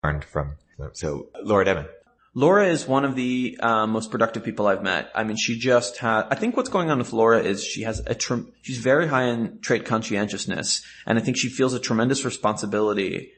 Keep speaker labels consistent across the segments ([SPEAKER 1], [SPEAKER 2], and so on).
[SPEAKER 1] learned from. So Laura Devon.
[SPEAKER 2] Laura is one of the most productive people I've met. I mean, she just had, I think what's going on with Laura is she has she's very high in trait conscientiousness. And I think she feels a tremendous responsibility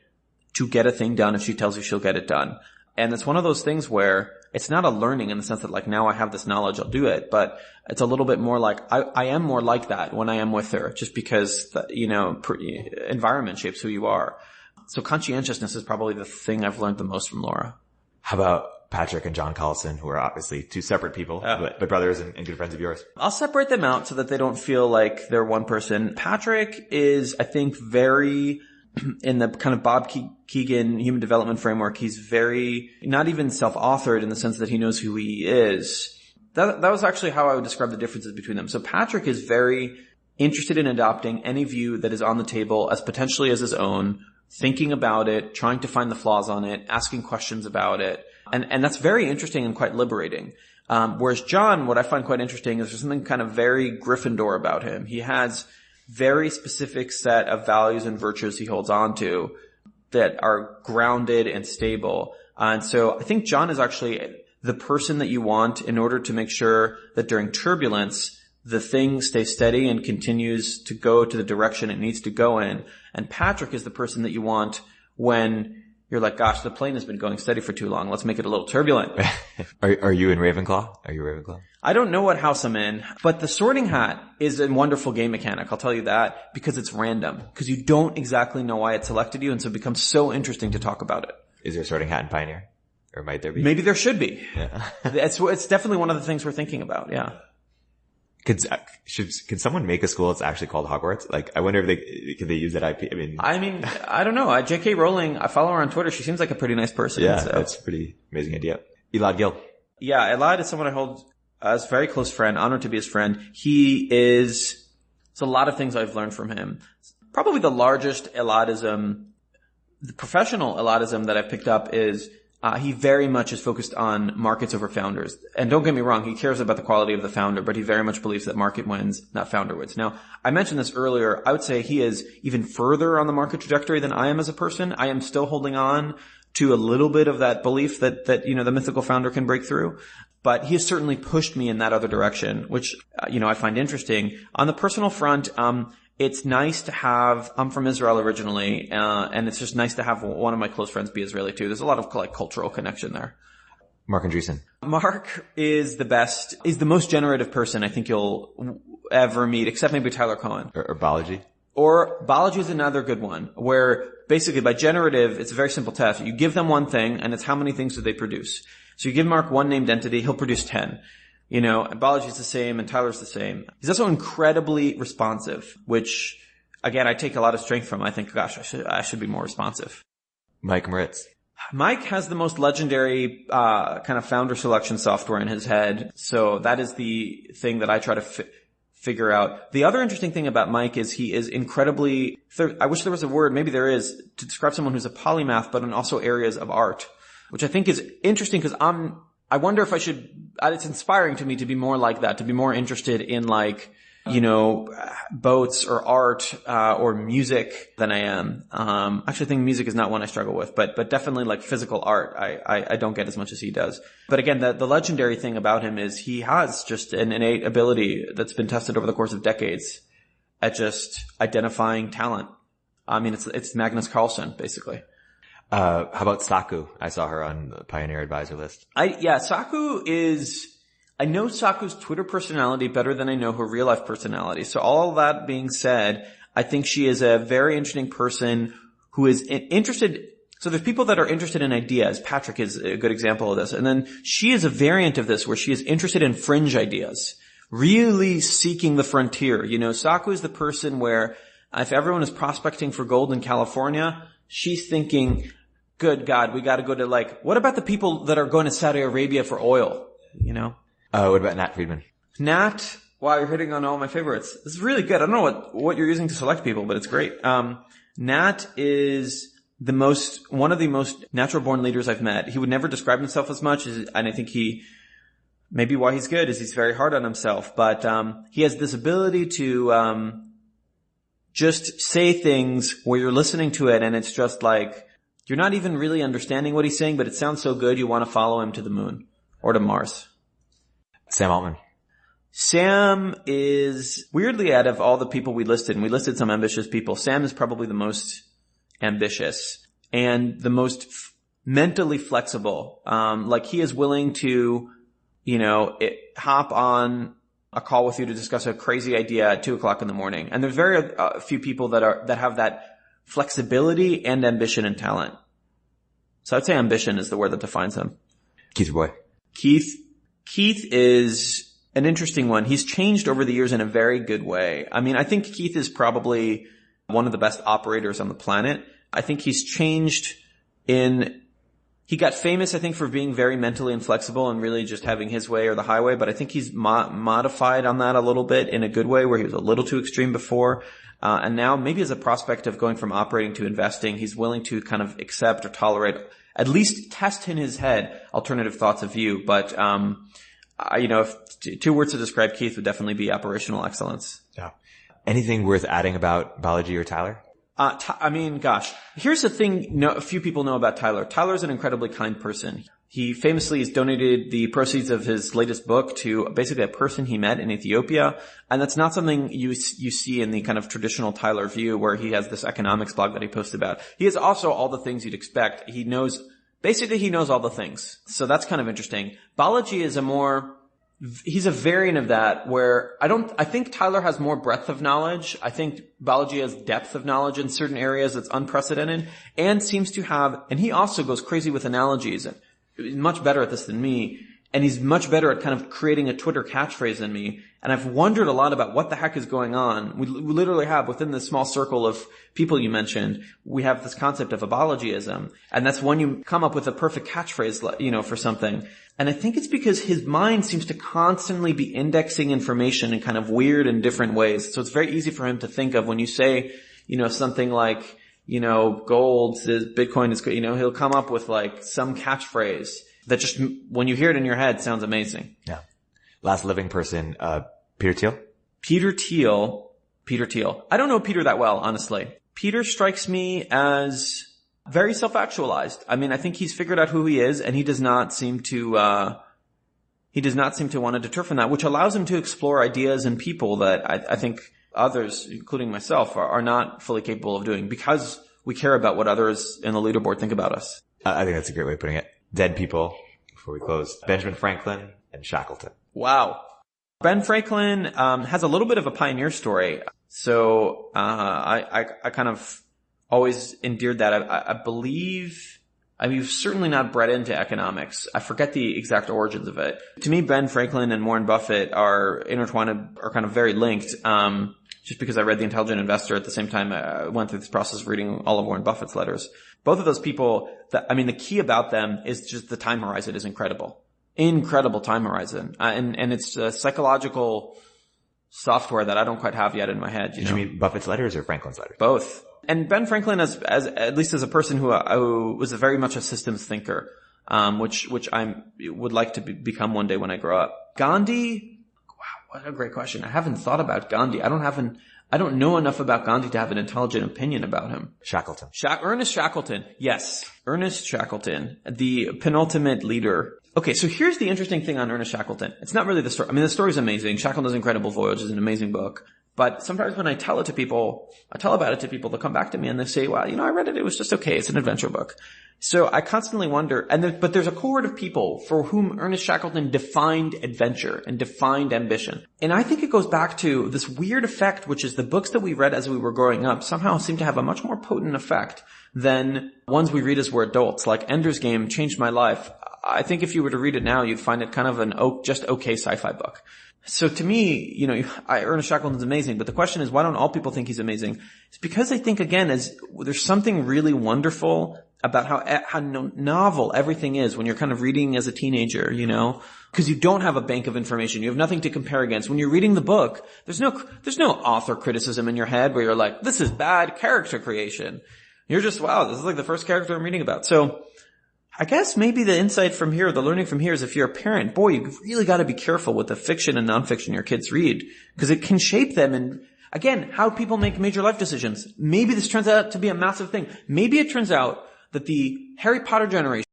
[SPEAKER 2] to get a thing done if she tells you she'll get it done. And it's one of those things where it's not a learning in the sense that like now I have this knowledge, I'll do it. But it's a little bit more like I am more like that when I am with her just because, environment shapes who you are. So conscientiousness is probably the thing I've learned the most from Laura.
[SPEAKER 1] How about Patrick and John Collison, who are obviously two separate people, but brothers and good friends of yours?
[SPEAKER 2] I'll separate them out so that they don't feel like they're one person. Patrick is, I think, very in the kind of Bob Keegan human development framework. He's very not even self-authored in the sense that he knows who he is. That was actually how I would describe the differences between them. So Patrick is very interested in adopting any view that is on the table as potentially as his own, thinking about it, trying to find the flaws on it, asking questions about it. And that's very interesting and quite liberating. Whereas John, what I find quite interesting is there's something kind of very Gryffindor about him. He has very specific set of values and virtues he holds on to that are grounded and stable. And so I think John is actually the person that you want in order to make sure that during turbulence, the thing stays steady and continues to go to the direction it needs to go in. And Patrick is the person that you want when you're like, gosh, the plane has been going steady for too long. Let's make it a little turbulent.
[SPEAKER 1] Are you in Ravenclaw? Are you Ravenclaw?
[SPEAKER 2] I don't know what house I'm in, but the Sorting Hat is a wonderful game mechanic. I'll tell you that because it's random, because you don't exactly know why it selected you. And so it becomes so interesting to talk about it.
[SPEAKER 1] Is there a Sorting Hat in Pioneer? Or might there be?
[SPEAKER 2] Maybe there should be. Yeah. It's definitely one of the things we're thinking about. Yeah.
[SPEAKER 1] Could someone make a school that's actually called Hogwarts? Like, I wonder if could they use that IP?
[SPEAKER 2] I mean, I don't know. J.K. Rowling, I follow her on Twitter. She seems like a pretty nice person.
[SPEAKER 1] Yeah, so. That's a pretty amazing idea. Elad Gil.
[SPEAKER 2] Yeah, Elad is someone I hold as a very close friend, honored to be his friend. It's a lot of things I've learned from him. Probably the largest Eladism, the professional Eladism that I've picked up is he very much is focused on markets over founders. And don't get me wrong, he cares about the quality of the founder, but he very much believes that market wins, not founder wins. Now, I mentioned this earlier. I would say he is even further on the market trajectory than I am as a person. I am still holding on to a little bit of that belief that the mythical founder can break through. But he has certainly pushed me in that other direction, which, I find interesting. On the personal front, it's nice to have, I'm from Israel originally, and it's just nice to have one of my close friends be Israeli too. There's a lot of cultural connection there.
[SPEAKER 1] Mark Andreessen.
[SPEAKER 2] Mark is the best, is the most generative person I think you'll ever meet, except maybe Tyler Cohen.
[SPEAKER 1] Or Balaji.
[SPEAKER 2] Or Balaji is another good one, where basically by generative, it's a very simple test. You give them one thing, and it's how many things do they produce. So you give Mark one named entity, he'll produce 10. And Balaji's the same and Tyler's the same. He's also incredibly responsive, which again, I take a lot of strength from. I think, gosh, I should be more responsive.
[SPEAKER 1] Mike Moritz.
[SPEAKER 2] Mike has the most legendary, kind of founder selection software in his head. So that is the thing that I try to figure out. The other interesting thing about Mike is he is incredibly, I wish there was a word, maybe there is, to describe someone who's a polymath, but in also areas of art, which I think is interesting because I wonder if it's inspiring to me to be more like that, to be more interested in boats or art, or music than I am. Actually I think music is not one I struggle with, but definitely like physical art, I don't get as much as he does. But again, the legendary thing about him is he has just an innate ability that's been tested over the course of decades at just identifying talent. I mean, it's Magnus Carlsen, basically.
[SPEAKER 1] How about Saku? I saw her on the Pioneer Advisor list.
[SPEAKER 2] Saku I know Saku's Twitter personality better than I know her real life personality. So all that being said, I think she is a very interesting person who is interested. So there's people that are interested in ideas. Patrick is a good example of this. And then she is a variant of this where she is interested in fringe ideas, really seeking the frontier. Saku is the person where if everyone is prospecting for gold in California, she's thinking, good God, we got to go to what about the people that are going to Saudi Arabia for oil?
[SPEAKER 1] What about Nat Friedman?
[SPEAKER 2] Nat, wow, you're hitting on all my favorites. This is really good. I don't know what you're using to select people, but it's great. Nat is one of the most natural born leaders I've met. He would never describe himself as much, and I think maybe why he's good is he's very hard on himself, but he has this ability to just say things where you're listening to it and it's just like You're not even really understanding what he's saying, but it sounds so good you want to follow him to the moon or to Mars.
[SPEAKER 1] Sam Altman.
[SPEAKER 2] Sam is, weirdly, out of all the people we listed, and we listed some ambitious people, Sam is probably the most ambitious and the most mentally flexible. Like he is willing to, hop on a call with you to discuss a crazy idea at 2:00 in the morning. And there's very few people that have that flexibility and ambition and talent. So I'd say ambition is the word that defines him.
[SPEAKER 1] Keith Roy.
[SPEAKER 2] Keith is an interesting one. He's changed over the years in a very good way. I mean, I think Keith is probably one of the best operators on the planet. I think he's changed he got famous, I think, for being very mentally inflexible and really just having his way or the highway, but I think he's modified on that a little bit in a good way where he was a little too extreme before. And now maybe as a prospect of going from operating to investing, he's willing to kind of accept or tolerate, at least test in his head, alternative thoughts of view. But, if two words to describe Keith would definitely be operational excellence.
[SPEAKER 1] Yeah. Anything worth adding about Balaji or Tyler?
[SPEAKER 2] Here's the thing a few people know about Tyler. Tyler's an incredibly kind person. He famously has donated the proceeds of his latest book to basically a person he met in Ethiopia. And that's not something you see in the kind of traditional Tyler view where he has this economics blog that he posts about. He has also all the things you'd expect. He knows all the things. So that's kind of interesting. Balaji is he's a variant of that where I think Tyler has more breadth of knowledge. I think Balaji has depth of knowledge in certain areas that's unprecedented and seems to have, and he also goes crazy with analogies and he's much better at this than me. And he's much better at kind of creating a Twitter catchphrase than me. And I've wondered a lot about what the heck is going on. We literally have within this small circle of people you mentioned, we have this concept of a Balajiism. And that's when you come up with a perfect catchphrase, for something. And I think it's because his mind seems to constantly be indexing information in kind of weird and different ways. So it's very easy for him to think of when you say, something like, gold, Bitcoin is, he'll come up with like some catchphrase that just, when you hear it in your head, sounds amazing.
[SPEAKER 1] Yeah. Last living person, Peter Thiel?
[SPEAKER 2] Peter Thiel. I don't know Peter that well, honestly. Peter strikes me as very self-actualized. I mean, I think he's figured out who he is, and he does not seem to want to deter from that, which allows him to explore ideas and people that I think others, including myself, are not fully capable of doing because we care about what others in the leaderboard think about us.
[SPEAKER 1] I think that's a great way of putting it. Dead people, before we close, Benjamin Franklin and Shackleton.
[SPEAKER 2] Wow. Ben Franklin has a little bit of a pioneer story. So I kind of always endeared that. I believe, he was certainly not bred into economics. I forget the exact origins of it. To me, Ben Franklin and Warren Buffett are intertwined, are kind of very linked. Just because I read The Intelligent Investor at the same time I went through this process of reading all of Warren Buffett's letters. Both of those people, the key about them is just the time horizon is incredible. Incredible time horizon. And it's a psychological software that I don't quite have yet in my head.
[SPEAKER 1] Did you mean Buffett's letters or Franklin's letters?
[SPEAKER 2] Both. And Ben Franklin as at least as a person who was very much a systems thinker, which I would like to become one day when I grow up. Gandhi, wow, what a great question. I haven't thought about Gandhi. I don't know enough about Gandhi to have an intelligent opinion about him.
[SPEAKER 1] Shackleton.
[SPEAKER 2] Ernest Shackleton. Yes. Ernest Shackleton, the penultimate leader. Okay, so here's the interesting thing on Ernest Shackleton. It's not really the story. I mean, the story's amazing. Shackleton's Incredible Voyage is an amazing book. But sometimes when I tell about it to people, they'll come back to me and they say, well, I read it. It was just okay. It's an adventure book. So I constantly wonder, but there's a cohort of people for whom Ernest Shackleton defined adventure and defined ambition. And I think it goes back to this weird effect, which is the books that we read as we were growing up somehow seem to have a much more potent effect than ones we read as we're adults. Like Ender's Game changed my life. I think if you were to read it now, you'd find it kind of an just okay sci-fi book. So to me, Ernest Shackleton's amazing, but the question is, why don't all people think he's amazing? It's because I think, again, there's something really wonderful about how novel everything is when you're kind of reading as a teenager, because you don't have a bank of information. You have nothing to compare against. When you're reading the book, there's no author criticism in your head where you're like, this is bad character creation. You're just, wow, this is like the first character I'm reading about. So I guess maybe the insight from here, the learning from here is if you're a parent, boy, you've really got to be careful with the fiction and nonfiction your kids read because it can shape them and, again, how people make major life decisions. Maybe this turns out to be a massive thing. Maybe it turns out that the Harry Potter generation